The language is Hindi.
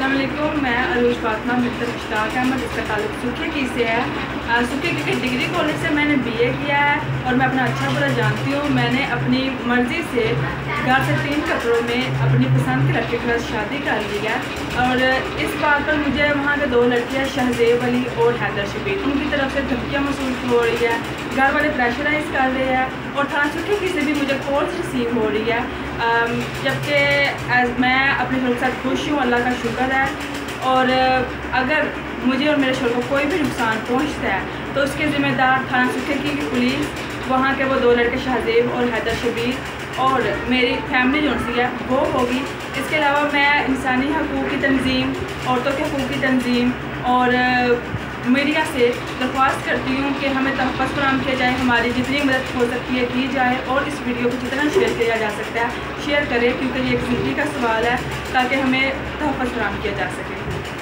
अस्सलाम वालेकुम। मैं अरूज फातिमा मित्र मुश्ताक अहमद, इसका ताल्लुक सुखे की से है। सुखे की डिग्री कॉलेज से मैंने BA किया है और मैं अपना अच्छा बुरा जानती हूँ। मैंने अपनी मर्ज़ी से घर से 3 कपड़ों में अपनी पसंद के लड़के के साथ शादी कर ली है और इस बात पर मुझे वहाँ के 2 लड़कियाँ शहज़ेब अली और हैदर शबीर उनकी तरफ से धमकियाँ मसूल हो रही है, घर वाले प्रेशराइज़ कर रहे हैं और थाना सुखे की से भी मुझे कॉल्स रिसीव हो रही है। जबकि मैं अपने शोहर के साथ खुश हूँ, अल्लाह का शुक्र है। और अगर मुझे और मेरे शोहर को कोई भी नुकसान पहुँचता है तो उसके ज़िम्मेदार थाना सुखे की पुलिस, वहाँ के वो 2 लड़के शहज़ेब और हैदर शबीर और मेरी फैमिली जो सी है वो होगी। इसके अलावा मैं इंसानी हकूक़ की तंजीम, औरतों के हकूक़ की तंजीम और मीडिया से दरख्वास्त करती हूँ कि हमें तहफ़्फ़ुज़ फराहम किया जाए, हमारी जितनी मदद हो सकती है की जाए और इस वीडियो को जितना शेयर किया जा सकता है शेयर करें, क्योंकि ये एक ज़िंदगी का सवाल है, ताकि हमें तहफ़्फ़ुज़ फराहम किया जा सके।